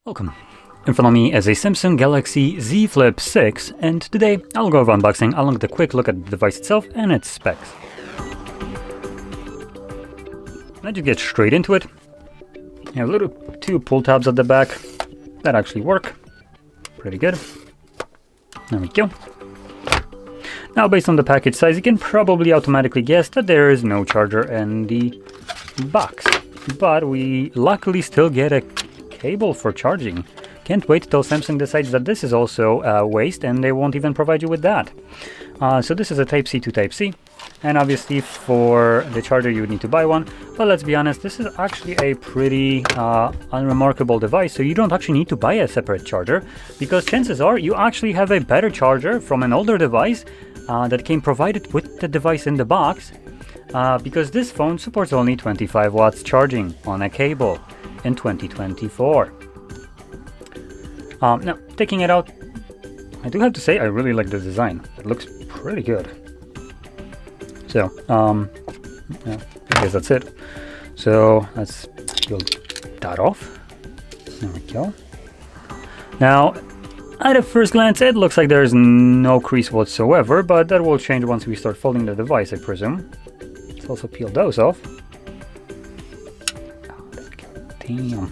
Welcome. In front of me is a Samsung Galaxy Z Flip6, and today I'll go over unboxing along with a quick look at the device itself and its specs. Let's just get straight into it. You have little two pull tabs at the back that actually work. Pretty good. There we go. Now, based on the package size, you can probably automatically guess that there is no charger in the box. But we luckily still get a cable for charging. Can't wait till Samsung decides that this is also waste and they won't even provide you with that. So this is a Type-C to Type-C, and obviously for the charger you would need to buy one, but let's be honest, this is actually a pretty unremarkable device, so you don't actually need to buy a separate charger, because chances are you actually have a better charger from an older device that came provided with the device in the box, because this phone supports only 25 watts charging on a cable in 2024. Now, taking it out, I do have to say I really like the design. It looks pretty good. So, yeah, I guess that's it. So let's peel that off. There we go. Now, at a first glance, it looks like there's no crease whatsoever, but that will change once we start folding the device, I presume. Let's also peel those off. Damn.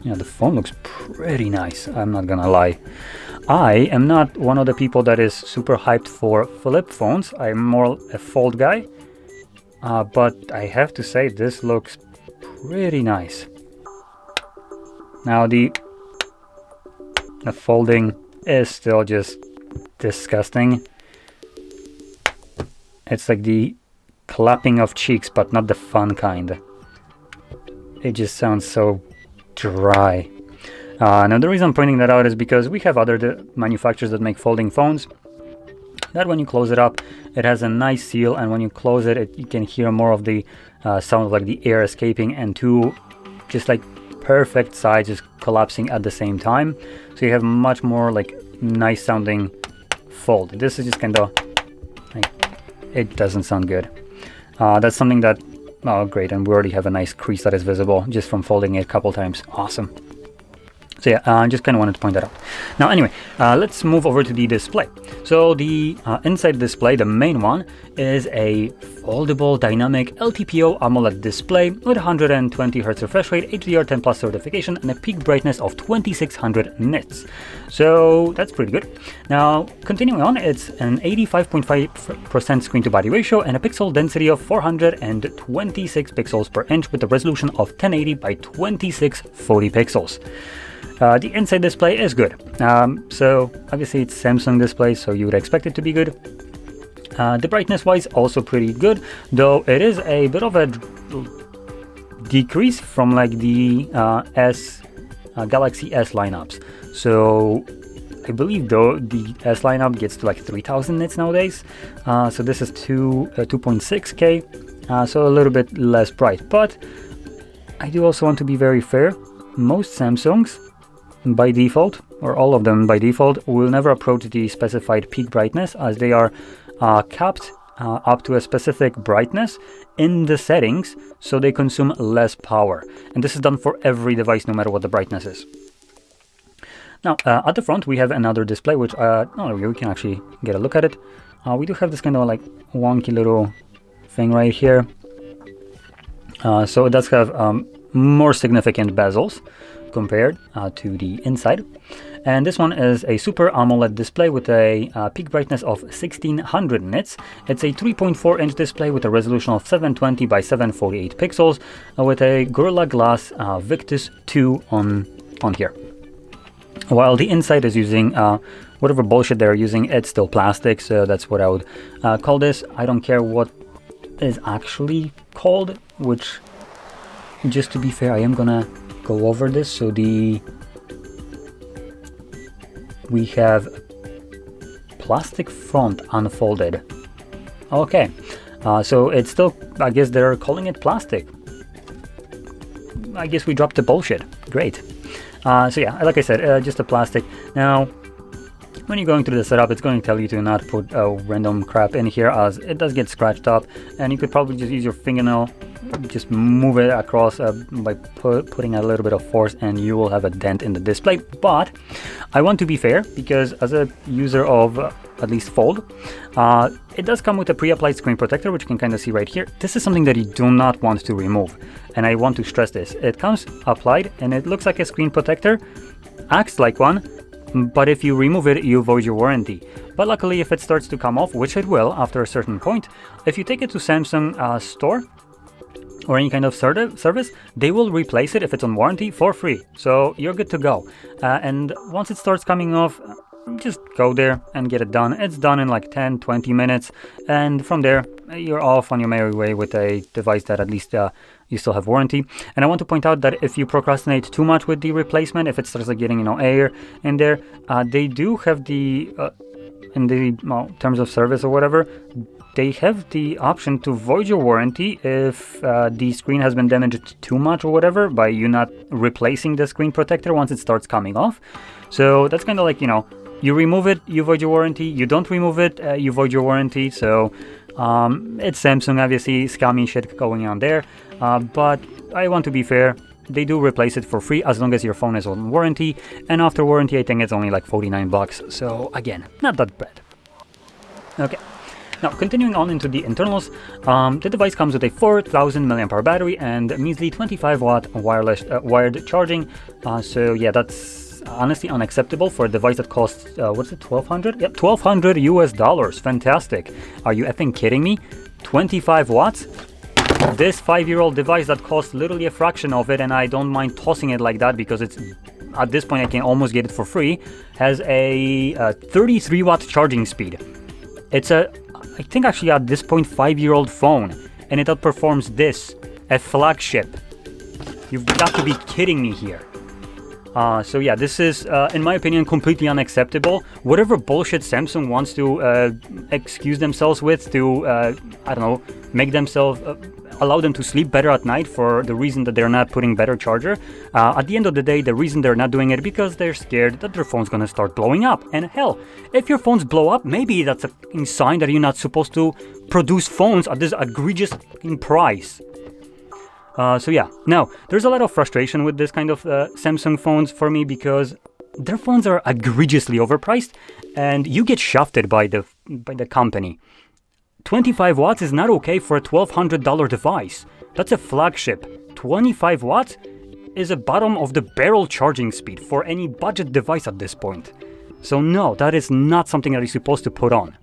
Yeah, the phone looks pretty nice, I'm not gonna lie. I am not one of the people that is super hyped for flip phones. I'm more a fold guy. But I have to say, this looks pretty nice. Now, the folding is still just disgusting. It's like the clapping of cheeks, but not the fun kind. It just sounds so dry. Now, the reason I'm pointing that out is because we have other manufacturers that make folding phones that when you close it up, it has a nice seal, and when you close it, you can hear more of the sound of like the air escaping, and two just like perfect sides just collapsing at the same time. So you have much more like nice sounding fold. This is just kind of like, it doesn't sound good. That's something that, oh great, and we already have a nice crease that is visible just from folding it a couple times. Awesome. So yeah, I just kind of wanted to point that out. Now anyway, let's move over to the display. So the inside display, the main one, is a foldable dynamic LTPO AMOLED display with 120 Hz refresh rate, HDR10 Plus certification, and a peak brightness of 2600 nits. So that's pretty good. Now, continuing on, it's an 85.5% screen to body ratio and a pixel density of 426 pixels per inch with a resolution of 1080 by 2640 pixels. The inside display is good. So obviously it's Samsung display, so you would expect it to be good. The brightness wise, also pretty good, though it is a bit of a decrease from like the Galaxy S lineups. So I believe though the S lineup gets to like 3000 nits nowadays. So this is 2.6K, so a little bit less bright. But I do also want to be very fair. Most Samsungs by default, or all of them by default, will never approach the specified peak brightness, as they are capped up to a specific brightness in the settings, so they consume less power. And this is done for every device, no matter what the brightness is. Now, at the front, we have another display, which, we can actually get a look at it. We do have this kind of like wonky little thing right here. So it does have more significant bezels compared to the inside, and this one is a Super AMOLED display with a peak brightness of 1600 nits. It's a 3.4 inch display with a resolution of 720 by 748 pixels with a Gorilla Glass Victus 2 on here. While the inside is using whatever bullshit they're using, it's still plastic, so that's what I would call this. I don't care what is actually called, which, just to be fair, I am gonna go over this. So we have plastic front unfolded. Okay, so it's still, I guess they're calling it plastic. I guess we dropped the bullshit. Great. So yeah, like I said, just a plastic. Now, when you're going through the setup, it's going to tell you to not put random crap in here, as it does get scratched up, and you could probably just use your fingernail just move it across by putting a little bit of force, and you will have a dent in the display. But I want to be fair, because as a user of at least Fold, it does come with a pre-applied screen protector, which you can kind of see right here. This is something that you do not want to remove, and I want to stress this. It comes applied, and it looks like a screen protector, acts like one, but if you remove it, you void your warranty. But luckily, if it starts to come off, which it will after a certain point, if you take it to Samsung store or any kind of service, they will replace it if it's on warranty for free. So you're good to go. And once it starts coming off, just go there and get it done. It's done in like 10-20 minutes, and from there you're off on your merry way with a device that at least you still have warranty. And I want to point out that if you procrastinate too much with the replacement, if it starts like getting air in there, they do have the in the terms of service or whatever, they have the option to void your warranty if the screen has been damaged too much or whatever, by you not replacing the screen protector once it starts coming off. So that's kind of like, you remove it, you void your warranty. You don't remove it, you void your warranty. So it's Samsung, obviously, scammy shit going on there. But I want to be fair. They do replace it for free as long as your phone is on warranty. And after warranty, I think it's only like 49 bucks. So again, not that bad. Okay. Now, continuing on into the internals, the device comes with a 4000 mAh battery and measly 25 watt wireless wired charging. So yeah, that's honestly unacceptable for a device that costs what's it, $1,200? Yep, $1,200 US. Fantastic. Are you effing kidding me? 25 watts? This 5-year-old device that costs literally a fraction of it, and I don't mind tossing it like that because it's, at this point I can almost get it for free, has a 33 watt charging speed. It's I think actually at this point 5-year-old phone, and it outperforms this, a flagship. You've got to be kidding me here. So yeah, this is, in my opinion, completely unacceptable. Whatever bullshit Samsung wants to excuse themselves with to, I don't know, make themselves, allow them to sleep better at night for the reason that they're not putting better charger. At the end of the day, the reason they're not doing it because they're scared that their phone's gonna start blowing up. And hell, if your phones blow up, maybe that's a sign that you're not supposed to produce phones at this egregious price. So yeah, now there's a lot of frustration with this kind of Samsung phones for me because their phones are egregiously overpriced, and you get shafted by the company. 25 watts is not okay for a $1,200 device. That's a flagship. 25 watts is a bottom of the barrel charging speed for any budget device at this point. So no, that is not something that you're supposed to put on.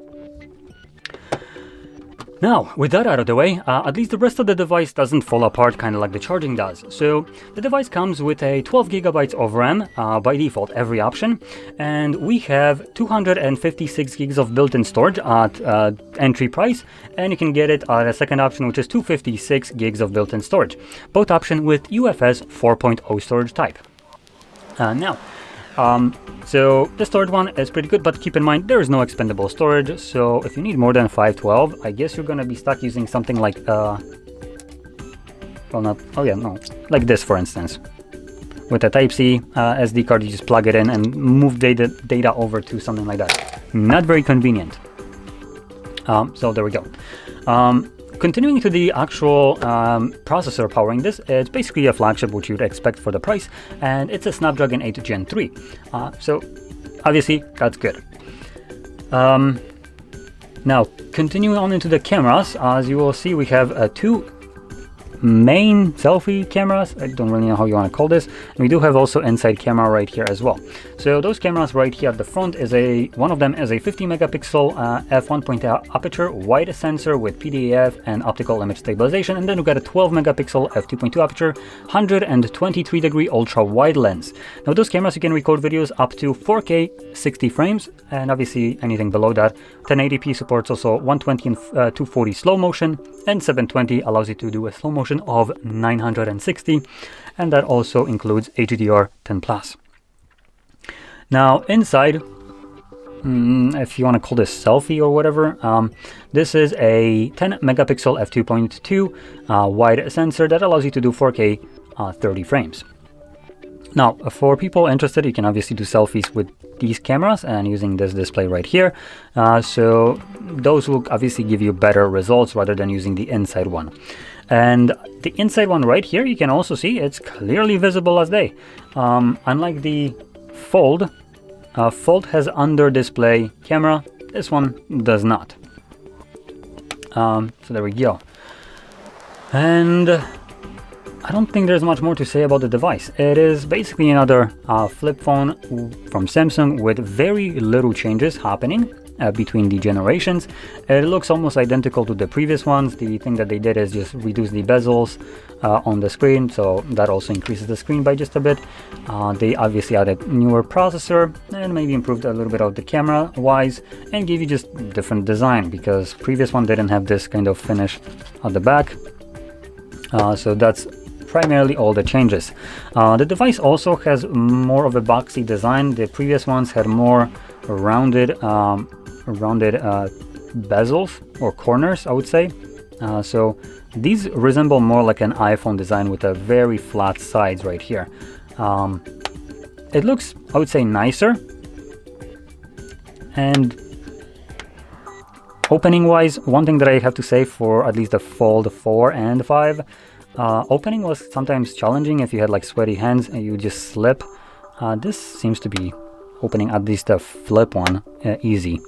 Now, with that out of the way, at least the rest of the device doesn't fall apart kind of like the charging does. So the device comes with a 12 gigabytes of RAM by default, every option, and we have 256 gigs of built-in storage at entry price, and you can get it at a second option, which is 256 gigs of built-in storage, both option with UFS 4.0 storage type. So the storage one is pretty good, but keep in mind there is no expendable storage. So if you need more than 512, I guess you're gonna be stuck using something like like this, for instance. With a Type-C SD card, you just plug it in and move data over to something like that. Not very convenient. So there we go. Continuing to the actual processor powering this, it's basically a flagship which you'd expect for the price, and it's a Snapdragon 8 Gen 3. So obviously that's good. Now continuing on into the cameras, as you will see, we have two main selfie cameras. I don't really know how you want to call this, and we do have also inside camera right here as well. So those cameras right here at the front is one of them is a 50 megapixel f1.8 aperture wide sensor with PDAF and optical image stabilization, and then we've got a 12 megapixel f2.2 aperture 123 degree ultra wide lens. Now those cameras, you can record videos up to 4K 60 frames, and obviously anything below that. 1080p supports also 120 and 240 slow motion, and 720 allows you to do a slow motion of 960, and that also includes HDR10+. Now inside, if you want to call this selfie or whatever, this is a 10 megapixel f2.2 wide sensor that allows you to do 4K 30 frames. Now, for people interested, you can obviously do selfies with these cameras and using this display right here. So those will obviously give you better results rather than using the inside one. And the inside one right here, you can also see it's clearly visible as day. Unlike the Fold, Fold has under display camera. This one does not. So there we go. And I don't think there's much more to say about the device. It is basically another flip phone from Samsung with very little changes happening between the generations. It looks almost identical to the previous ones. The thing that they did is just reduce the bezels on the screen, so that also increases the screen by just a bit. They obviously added newer processor and maybe improved a little bit of the camera wise and gave you just different design, because previous one didn't have this kind of finish at the back. So that's primarily all the changes. The device also has more of a boxy design. The previous ones had more rounded bezels or corners, I would say. So these resemble more like an iPhone design with a very flat sides right here. It looks, I would say, nicer. And opening wise, one thing that I have to say for at least the Fold 4 and 5, opening was sometimes challenging if you had like sweaty hands and you just slip. This seems to be opening at least the Flip one easy.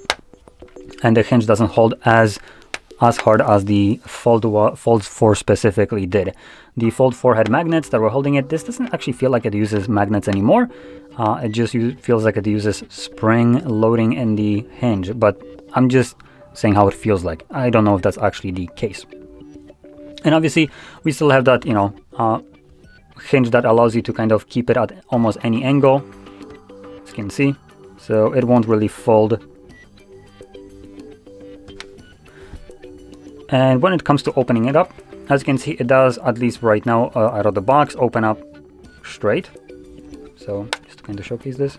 And the hinge doesn't hold as hard as the Fold 4 specifically did. The Fold 4 had magnets that were holding it. This doesn't actually feel like it uses magnets anymore. It just feels like it uses spring loading in the hinge, but I'm just saying how it feels like. I don't know if that's actually the case. And obviously we still have that, hinge that allows you to kind of keep it at almost any angle, as you can see, so it won't really fold. And when it comes to opening it up, as you can see, it does, at least right now, out of the box, open up straight. So just to kind of showcase this,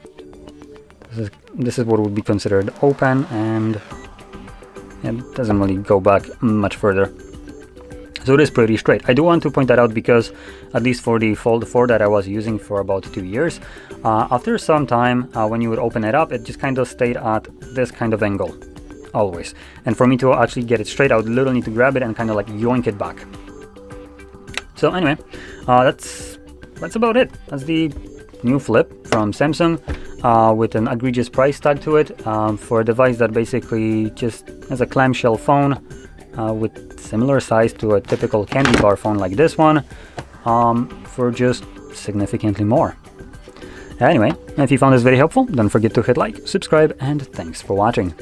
this is what would be considered open, and it doesn't really go back much further. So it is pretty straight. I do want to point that out because, at least for the Fold 4 that I was using for about 2 years, after some time, when you would open it up, it just kind of stayed at this kind of angle, always. And for me to actually get it straight, I would literally need to grab it and kind of like yoink it back. So anyway, that's about it. That's the new Flip from Samsung, with an egregious price tag to it, for a device that basically just has a clamshell phone with similar size to a typical candy bar phone like this one, for just significantly more. Anyway, if you found this very helpful, don't forget to hit like, subscribe, and thanks for watching.